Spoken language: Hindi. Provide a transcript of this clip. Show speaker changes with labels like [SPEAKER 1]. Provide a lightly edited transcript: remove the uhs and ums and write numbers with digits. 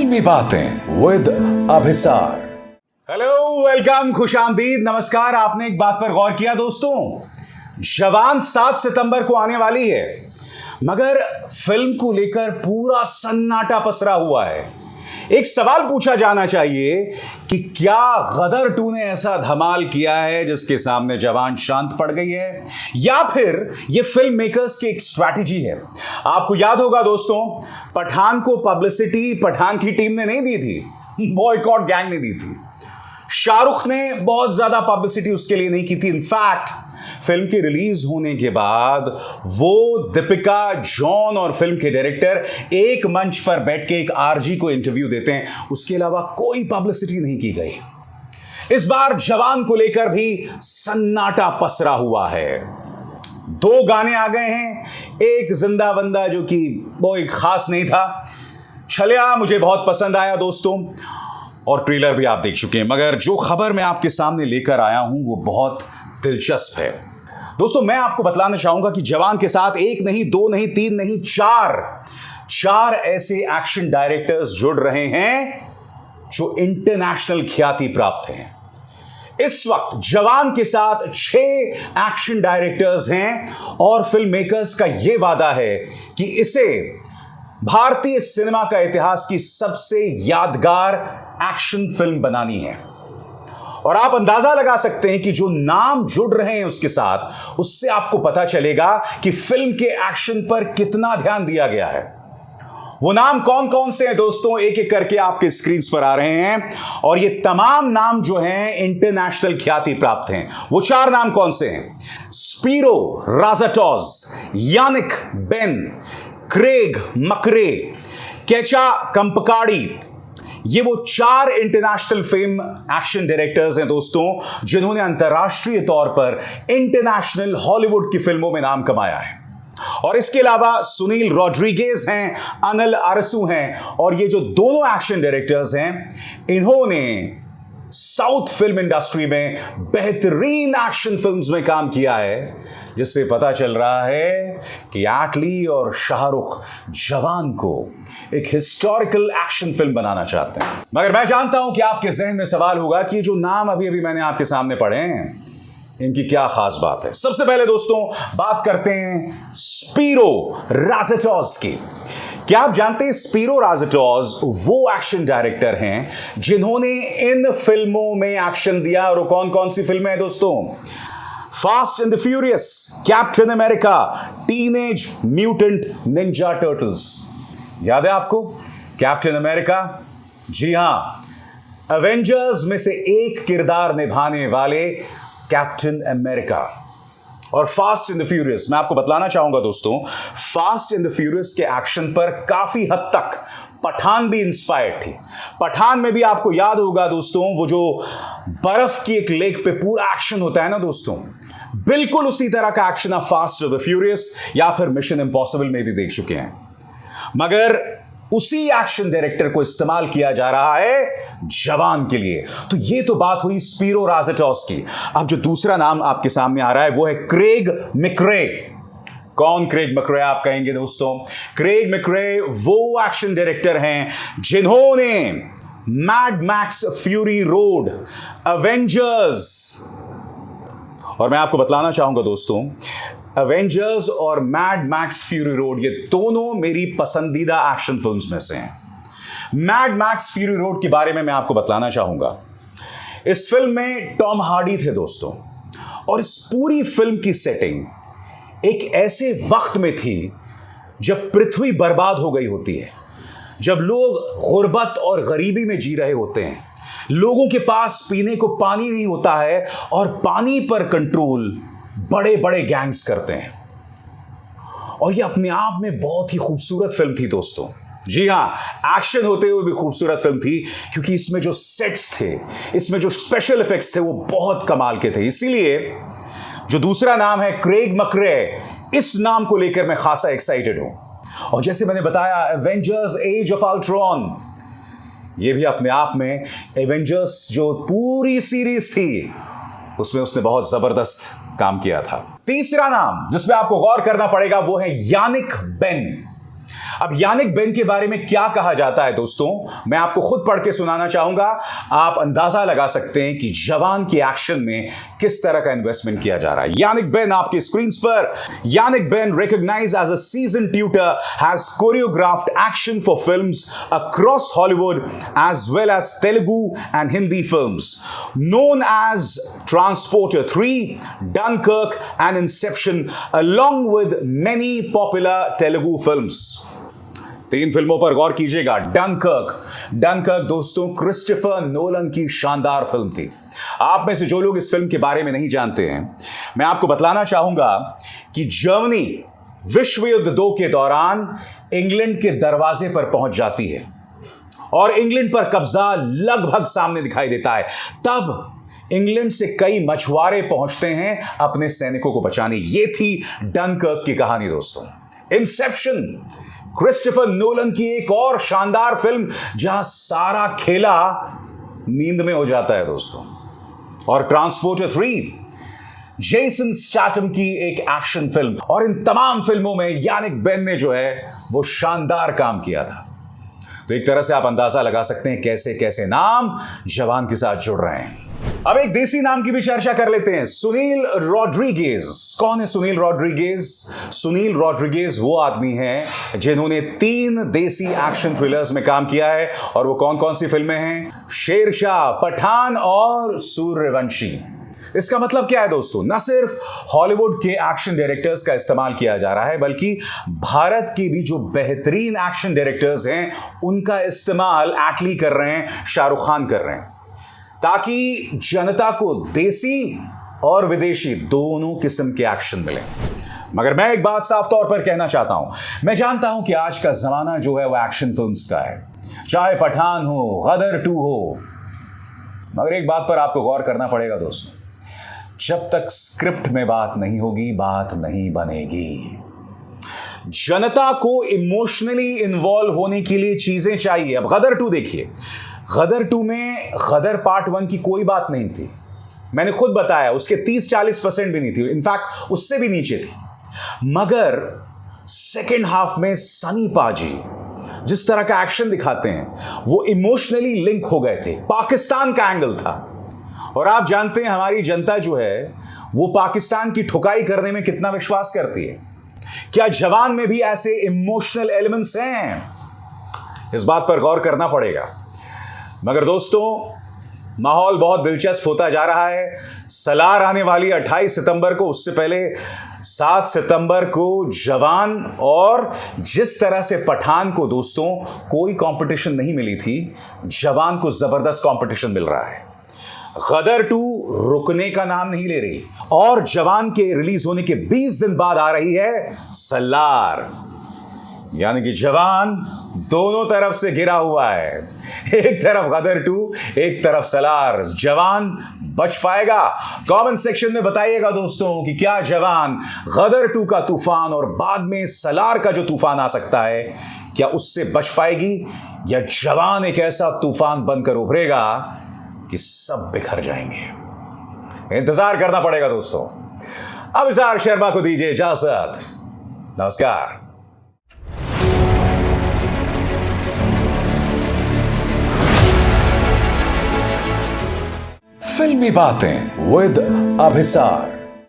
[SPEAKER 1] फिल्मी बातें विद अभिसार।
[SPEAKER 2] हेलो, वेलकम, खुशामदीद, नमस्कार। आपने एक बात पर गौर किया दोस्तों, जवान 7 सितंबर को आने वाली है, मगर फिल्म को लेकर पूरा सन्नाटा पसरा हुआ है। एक सवाल पूछा जाना चाहिए कि क्या गदर 2 ने ऐसा धमाल किया है जिसके सामने जवान शांत पड़ गई है, या फिर यह फिल्म मेकर्स की एक स्ट्रैटेजी है। आपको याद होगा दोस्तों, पठान को पब्लिसिटी पठान की टीम ने नहीं दी थी, बॉयकॉट गैंग ने दी थी। शाहरुख ने बहुत ज्यादा पब्लिसिटी उसके लिए नहीं की थी। इनफैक्ट फिल्म के रिलीज होने के बाद वो दीपिका, जॉन और फिल्म के डायरेक्टर एक मंच पर बैठ के एक आरजी को इंटरव्यू देते हैं, उसके अलावा कोई पब्लिसिटी नहीं की गई। इस बार जवान को लेकर भी सन्नाटा पसरा हुआ है। 2 गाने आ गए हैं, एक जिंदा बंदा जो कि वो एक खास नहीं था, छलिया मुझे बहुत पसंद आया दोस्तों, और ट्रेलर भी आप देख चुके हैं। मगर जो खबर मैं आपके सामने लेकर आया हूं वो बहुत दिलचस्प है दोस्तों। मैं आपको बतलाना चाहूंगा कि जवान के साथ 1 नहीं, 2 नहीं, 3 नहीं, 4 ऐसे एक्शन डायरेक्टर्स जुड़ रहे हैं जो इंटरनेशनल ख्याति प्राप्त हैं। इस वक्त जवान के साथ 6 एक्शन डायरेक्टर्स हैं और फिल्म मेकर्स का यह वादा है कि इसे भारतीय सिनेमा का इतिहास की सबसे यादगार एक्शन फिल्म बनानी है। और आप अंदाजा लगा सकते हैं कि जो नाम जुड़ रहे हैं उसके साथ, उससे आपको पता चलेगा कि फिल्म के एक्शन पर कितना ध्यान दिया गया है। वो नाम कौन कौन से हैं दोस्तों, एक एक करके आपके स्क्रीन पर आ रहे हैं, और ये तमाम नाम जो हैं इंटरनेशनल ख्याति प्राप्त हैं। वो 4 नाम कौन से हैं? Spiro Rajatos, Yannick Ben, Craig McRae, केचा कंपकाड़ी। ये वो 4 इंटरनेशनल फेम एक्शन डायरेक्टर्स हैं दोस्तों, जिन्होंने अंतर्राष्ट्रीय तौर पर इंटरनेशनल हॉलीवुड की फिल्मों में नाम कमाया है। और इसके अलावा सुनील रॉड्रिगेज हैं, अनिल अरसू हैं, और ये जो दोनों एक्शन डायरेक्टर्स हैं, इन्होंने साउथ फिल्म इंडस्ट्री में बेहतरीन एक्शन फिल्म्स में काम किया है, जिससे पता चल रहा है कि एटली और शाहरुख जवान को एक हिस्टोरिकल एक्शन फिल्म बनाना चाहते हैं। मगर मैं जानता हूं कि आपके जहन में सवाल होगा कि जो नाम अभी अभी मैंने आपके सामने पढ़े हैं, इनकी क्या खास बात है। सबसे पहले दोस्तों बात करते हैं स्पीरो राजाटोज की। क्या आप जानते हैं स्पीरो राजाटोज वो एक्शन डायरेक्टर हैं जिन्होंने इन फिल्मों में एक्शन दिया, और कौन कौन सी फिल्में हैं दोस्तों? Fast and the furious, captain America, teenage mutant Ninja turtles. याद है आपको कैप्टन अमेरिका? जी हां, एवेंजर्स में से एक किरदार निभाने वाले कैप्टन अमेरिका। और फास्ट एंड द फ्यूरियस, मैं आपको बतलाना चाहूंगा दोस्तों, फास्ट एंड द फ्यूरियस के एक्शन पर काफी हद तक पठान भी इंस्पायर्ड थी। पठान में भी आपको याद होगा दोस्तों, वो जो बर्फ की एक लेक पे पूरा एक्शन होता है ना दोस्तों, बिल्कुल उसी तरह का एक्शन आप फास्ट एंड द फ्यूरियस या फिर मिशन इम्पॉसिबल में भी देख चुके हैं। मगर उसी एक्शन डायरेक्टर को इस्तेमाल किया जा रहा है जवान के लिए। तो ये तो बात हुई स्पीरो राजाटोज की। अब जो दूसरा नाम आपके सामने आ रहा है वो है क्रेग मैकरे। कौन क्रेग मैकरे आप कहेंगे दोस्तों? क्रेग मैकरे वो एक्शन डायरेक्टर हैं जिन्होंने mad max fury road, Avengers, और मैं आपको बतलाना चाहूंगा दोस्तों, एवेंजर्स और मैड मैक्स फ्यूरी रोड ये दोनों मेरी पसंदीदा एक्शन फिल्म्स में से हैं। मैड मैक्स फ्यूरी रोड के बारे में मैं आपको बतलाना चाहूंगा। इस फिल्म में टॉम हार्डी थे दोस्तों, और इस पूरी फिल्म की सेटिंग एक ऐसे वक्त में थी जब पृथ्वी बर्बाद हो गई होती है, जब लोग गुर्बत और गरीबी में जी रहे होते हैं, लोगों के पास पीने को पानी नहीं होता है, और पानी पर कंट्रोल बड़े बड़े गैंग्स करते हैं। और ये अपने आप में बहुत ही खूबसूरत फिल्म थी दोस्तों। जी हां, एक्शन होते हुए भी खूबसूरत फिल्म थी, क्योंकि इसमें जो सेट्स थे, इसमें जो स्पेशल इफेक्ट्स थे, वो बहुत कमाल के थे। इसीलिए जो दूसरा नाम है क्रेग मैकरे, इस नाम को लेकर मैं खासा एक्साइटेड हूं। और जैसे मैंने बताया, एवेंजर्स एज ऑफ अल्ट्रॉन, ये भी अपने आप में, एवेंजर्स जो पूरी सीरीज थी उसमें उसने बहुत जबरदस्त काम किया था। तीसरा नाम जिसमें आपको गौर करना पड़ेगा वो है यानिक बेन। अब यानिक बेन के बारे में क्या कहा जाता है दोस्तों, मैं आपको खुद पढ़ के सुनाना चाहूंगा। आप अंदाजा लगा सकते हैं कि जवान के एक्शन में किस तरह का इन्वेस्टमेंट किया जा रहा है। यानिक बेन आपकी स्क्रीन पर। Yannick Ben, recognized as a seasoned tutor, has choreographed action for films across Hollywood as well as Telugu and Hindi films. Known as Transporter 3, Dunkirk and Inception, along with many popular Telugu films. 3 फिल्मों पर गौर कीजिएगा। डनकर्क दोस्तों क्रिस्टोफर नोलन की शानदार फिल्म थी। आप में से जो लोग इस फिल्म के बारे में नहीं जानते हैं, मैं आपको बतलाना चाहूंगा कि जर्मनी विश्व युद्ध 2 के दौरान इंग्लैंड के दरवाजे पर पहुंच जाती है और इंग्लैंड पर कब्जा लगभग सामने दिखाई देता है। तब इंग्लैंड से कई मछुआरे पहुंचते हैं अपने सैनिकों को बचाने। यह थी डनकर्क की कहानी दोस्तों। इंसेप्शन, क्रिस्टोफर नोलन की एक और शानदार फिल्म जहां सारा खेला नींद में हो जाता है दोस्तों। और ट्रांसपोर्टर 3, जेसन स्टैथम की एक एक्शन फिल्म। और इन तमाम फिल्मों में यानिक बेन ने जो है वो शानदार काम किया था। तो एक तरह से आप अंदाजा लगा सकते हैं कैसे कैसे नाम जवान के साथ जुड़ रहे हैं। अब एक देसी नाम की भी चर्चा कर लेते हैं, सुनील रॉड्रिगेज। कौन है सुनील रॉड्रिगेज? सुनील रॉड्रिगेज वो आदमी है जिन्होंने 3 देसी एक्शन थ्रिलर्स में काम किया है। और वो कौन कौन सी फिल्में हैं? शेरशाह, पठान और सूर्यवंशी। इसका मतलब क्या है दोस्तों? न सिर्फ हॉलीवुड के एक्शन डायरेक्टर्स का इस्तेमाल किया जा रहा है, बल्कि भारत के भी जो बेहतरीन एक्शन डायरेक्टर्स हैं उनका इस्तेमाल एटली कर रहे हैं, शाहरुख खान कर रहे हैं, ताकि जनता को देसी और विदेशी दोनों किस्म के एक्शन मिले। मगर मैं एक बात साफ तौर पर कहना चाहता हूं, मैं जानता हूं कि आज का जमाना जो है वो एक्शन फिल्म्स का है, चाहे पठान हो, गदर 2 हो। मगर एक बात पर आपको गौर करना पड़ेगा दोस्तों, जब तक स्क्रिप्ट में बात नहीं होगी, बात नहीं बनेगी। जनता को इमोशनली इन्वॉल्व होने के लिए चीजें चाहिए। अब गदर 2 देखिए, गदर 2 में गदर पार्ट 1 की कोई बात नहीं थी। मैंने खुद बताया उसके 30-40% भी नहीं थी, इनफैक्ट उससे भी नीचे थी। मगर सेकेंड हाफ में सनी पाजी जिस तरह का एक्शन दिखाते हैं वो इमोशनली लिंक हो गए थे। पाकिस्तान का एंगल था और आप जानते हैं हमारी जनता जो है वो पाकिस्तान की ठुकाई करने में कितना विश्वास करती है। क्या जवान में भी ऐसे इमोशनल एलिमेंट्स हैं? इस बात पर गौर करना पड़ेगा। मगर दोस्तों माहौल बहुत दिलचस्प होता जा रहा है। सलार आने वाली 28 सितंबर को, उससे पहले 7 सितंबर को जवान, और जिस तरह से पठान को दोस्तों कोई कंपटीशन नहीं मिली थी, जवान को जबरदस्त कंपटीशन मिल रहा है। गदर 2 रुकने का नाम नहीं ले रही और जवान के रिलीज होने के 20 दिन बाद आ रही है सलार। यानी कि जवान दोनों तरफ से घिरा हुआ है, एक तरफ गदर 2, एक तरफ सलार। जवान बच पाएगा? कमेंट सेक्शन में बताइएगा दोस्तों कि क्या जवान गदर 2 का तूफान और बाद में सलार का जो तूफान आ सकता है, क्या उससे बच पाएगी, या जवान एक ऐसा तूफान बनकर उभरेगा कि सब बिखर जाएंगे। इंतजार करना पड़ेगा दोस्तों। अब इज़हार शर्मा को दीजिए इजाजत। नमस्कार।
[SPEAKER 1] फिल्मी बातें विद अभिसार।